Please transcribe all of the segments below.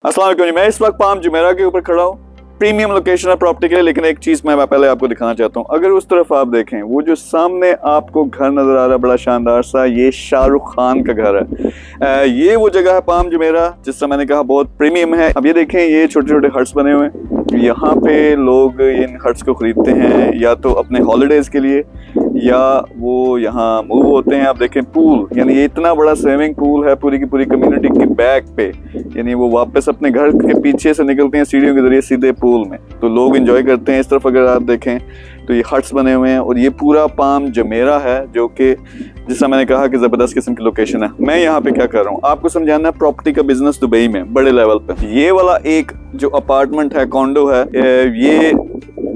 अस्सलाम वालेकुम जी, मैं इस वक्त पाम जुमेरा के ऊपर खड़ा हूँ। प्रीमियम लोकेशन है प्रॉपर्टी के लिए, लेकिन एक चीज मैं पहले आपको दिखाना चाहता हूँ। अगर उस तरफ आप देखें, वो जो सामने आपको घर नजर आ रहा है बड़ा शानदार सा, ये शाहरुख खान का घर है। ये वो जगह है पाम जुमेरा जिससे मैंने कहा बहुत प्रीमियम है। अब ये देखें, ये छोटे छोटे हट्स बने हुए हैं। यहाँ पे लोग इन हट्स को खरीदते हैं या तो अपने हॉलीडेज के लिए या वो यहाँ मूव होते हैं। आप देखें पूल, यानी ये इतना बड़ा स्विमिंग पूल है पूरी की पूरी कम्युनिटी के बैक पे, यानी वो वापस अपने घर के पीछे से निकलते हैं सीढ़ियों के जरिए सीधे पूल में, तो लोग एंजॉय करते हैं। इस तरफ अगर आप देखें तो ये हट्स बने हुए हैं और ये पूरा पाम जुमेरा है, जो कि जिससे मैंने कहा कि जबरदस्त किस्म की लोकेशन है। मैं यहाँ पे क्या कर रहा हूँ आपको समझाना है। प्रॉपर्टी का बिजनेस दुबई में बड़े लेवल पे, ये वाला एक जो अपार्टमेंट है, कॉन्डो है, ये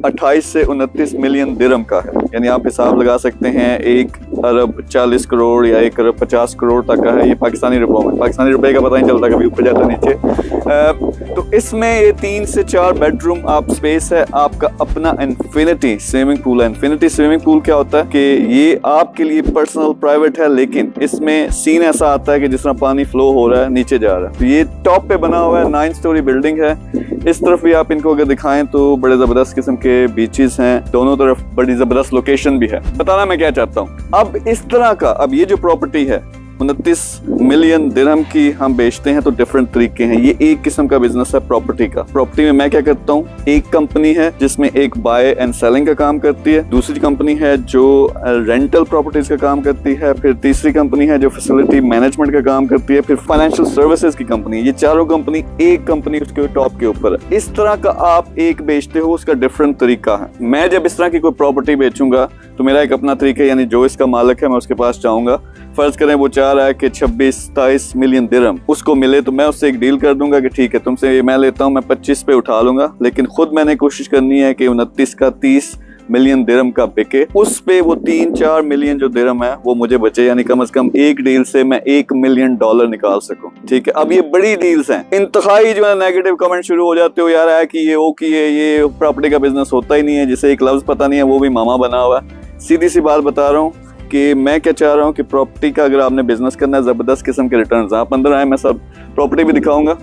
28 से 29 मिलियन दिरहम का है। यानी आप हिसाब लगा सकते हैं 1 अरब 40 करोड़ या 1 अरब 50 करोड़ तक का है। ये पाकिस्तानी रुपयों में, पाकिस्तानी रुपए का पता नहीं चलता, कभी ऊपर जाता नीचे। तो इसमें ये 3 से 4 बेडरूम आप स्पेस है, आपका अपना इन्फिनिटी स्विमिंग पूल है। इन्फिनिटी स्विमिंग पूल क्या होता है कि ये आपके लिए पर्सनल प्राइवेट है, लेकिन इसमें सीन ऐसा आता है कि जिस तरह पानी फ्लो हो रहा है नीचे जा रहा है। तो ये टॉप पे बना हुआ है, 9 स्टोरी बिल्डिंग है। इस तरफ भी आप इनको अगर दिखाएं तो बड़े जबरदस्त किस्म के बीचेस हैं, दोनों तरफ बड़ी जबरदस्त लोकेशन भी है। बताना मैं क्या चाहता हूँ, अब इस तरह का, अब ये जो प्रॉपर्टी है 29 मिलियन दिरहम की हम बेचते हैं, तो डिफरेंट तरीके हैं। ये एक किस्म का बिजनेस है प्रॉपर्टी का। प्रॉपर्टी में मैं क्या करता हूँ, एक कंपनी है जिसमें एक बाय एंड सेलिंग का काम करती है, दूसरी कंपनी है जो रेंटल प्रॉपर्टीज का काम करती है, फिर तीसरी कंपनी है जो फैसिलिटी मैनेजमेंट का काम करती है, फिर फाइनेंशियल सर्विसेज की कंपनी। ये चारों कंपनी एक कंपनी उसके टॉप के ऊपर है। इस तरह का आप एक बेचते हो, उसका डिफरेंट तरीका है। मैं जब इस तरह की कोई प्रॉपर्टी बेचूंगा तो मेरा एक अपना तरीका है, यानी जो इसका मालिक है मैं उसके पास जाऊंगा। फर्ज करें वो चाह रहा है कि 26-27 मिलियन दिरहम उसको मिले, तो मैं उससे एक डील कर दूंगा कि ठीक है तुमसे ये मैं लेता हूं, मैं 25 पे उठा लूंगा, लेकिन खुद मैंने कोशिश करनी है कि 29 का 30 मिलियन दिरहम का बिके, उस पे वो 3-4 मिलियन जो दिरहम है वो मुझे बचे, यानी कम से कम एक डील से मैं $1 मिलियन निकाल सकूं। ठीक है, अब ये बड़ी डील्स हैं। इंतहाई जो है नेगेटिव कमेंट शुरू हो जाते हो, यार है कि ये ओ की है, ये प्रॉपर्टी का बिजनेस होता ही नहीं है, जिसे एक लफ्ज पता नहीं है वो भी मामा बना हुआ है। सीधी सी बात बता रहा हूँ कि मैं क्या चाह रहा हूँ कि प्रॉपर्टी का अगर आपने बिजनेस करना है, जबरदस्त किस्म के रिटर्न्स, आप अंदर आए, मैं सब प्रॉपर्टी भी दिखाऊंगा।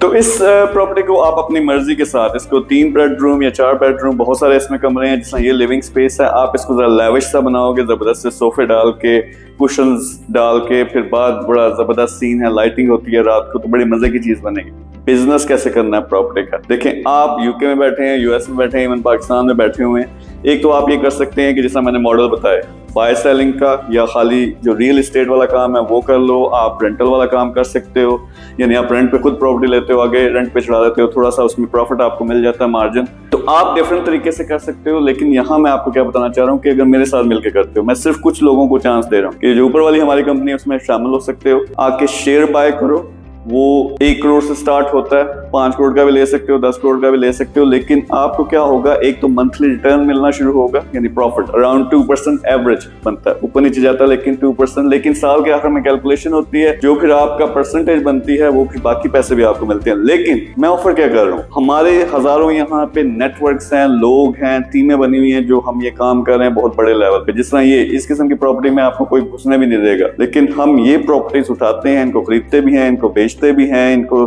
तो इस प्रॉपर्टी को आप अपनी मर्जी के साथ, इसको 3 बेडरूम या 4 बेडरूम, बहुत सारे इसमें कमरे हैं, जिसमें ये लिविंग स्पेस है, आप इसको जरा लेविश सा बनाओगे, जबरदस्त से सोफे डाल के, कुशन्स डाल के, फिर बाद बड़ा जबरदस्त सीन है, लाइटिंग होती है रात को, तो बड़ी मजे की चीज बनेगी। बिजनेस कैसे करना है प्रॉपर्टी का, देखें आप यूके में बैठे हैं, यूएस में बैठे हैं, इवन पाकिस्तान में बैठे हुए हैं। एक तो आप ये कर सकते हैं कि जैसा मैंने मॉडल बताया, बाय सेलिंग का, या खाली जो रियल एस्टेट वाला काम है वो कर लो। आप रेंटल वाला काम कर सकते हो, यानी आप रेंट पे खुद प्रॉपर्टी लेते हो, आगे रेंट पे चढ़ा देते हो, थोड़ा सा उसमें प्रॉफिट आपको मिल जाता है, मार्जिन। तो आप डिफरेंट तरीके से कर सकते हो। लेकिन यहाँ मैं आपको क्या बताना चाह रहा हूँ कि अगर मेरे साथ मिलकर करते हो, मैं सिर्फ कुछ लोगों को चांस दे रहा हूँ कि जो ऊपर वाली हमारी कंपनी है उसमें शामिल हो सकते हो, आके शेयर बाय करो। वो 1 करोड़ से स्टार्ट होता है, 5 करोड़ का भी ले सकते हो, 10 करोड़ का भी ले सकते हो। लेकिन आपको क्या होगा, एक तो मंथली रिटर्न मिलना शुरू होगा, यानी प्रॉफिट अराउंड 2% एवरेज बनता है, ऊपर नीचे जाता है लेकिन 2%। लेकिन साल के आखिर में कैलकुलेशन होती है, जो फिर आपका परसेंटेज बनती है, वो फिर बाकी पैसे भी आपको मिलते हैं। लेकिन मैं ऑफर क्या कर रहा हूँ, हमारे हजारों यहाँ पे नेटवर्क्स हैं, लोग हैं, टीमें बनी हुई हैं जो हम ये काम कर रहे हैं बहुत बड़े लेवल पे। जिस तरह ये इस किस्म की प्रॉपर्टी में आपको कोई घुसने भी नहीं देगा, लेकिन हम ये प्रॉपर्टीज उठाते हैं, इनको खरीदते भी हैं, इनको बेचते भी हैं, इनको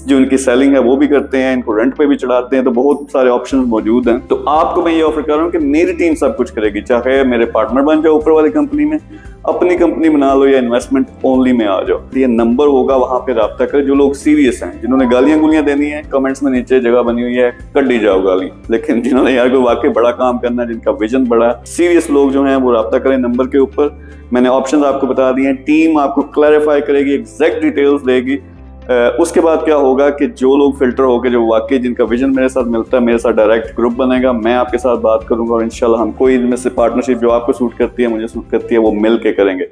जो इनकी सेलिंग है वो भी करते हैं, इनको रेंट पे भी चढ़ाते हैं। तो बहुत सारे ऑप्शंस मौजूद हैं। तो आपको मैं ये ऑफर कर रहा हूँ कि मेरी टीम सब कुछ करेगी, चाहे मेरे पार्टनर बन जाओ ऊपर वाली कंपनी में, अपनी कंपनी बना लो, या इन्वेस्टमेंट ओनली में आ जाओ। ये नंबर होगा, वहां पे राब्ता करें। जो लोग सीरियस हैं, जिन्होंने गालियां गुलियां देनी है, कमेंट्स में नीचे जगह बनी हुई है, कट दी जाओ गाली। लेकिन जिन्होंने यार कोई वाकई बड़ा काम करना है, जिनका विजन बड़ा है, सीरियस लोग जो हैं वो राब्ता करें नंबर के ऊपर। मैंने ऑप्शन आपको बता दिए हैं, टीम आपको क्लैरिफाई करेगी, एग्जैक्ट डिटेल्स देगी। उसके बाद क्या होगा कि जो लोग फिल्टर होकर, जो वाकई जिनका विजन मेरे साथ मिलता है, मेरे साथ डायरेक्ट ग्रुप बनेगा, मैं आपके साथ बात करूंगा और इंशाल्लाह हम कोई इनमें से पार्टनरशिप जो आपको सूट करती है, मुझे सूट करती है, वो मिल के करेंगे।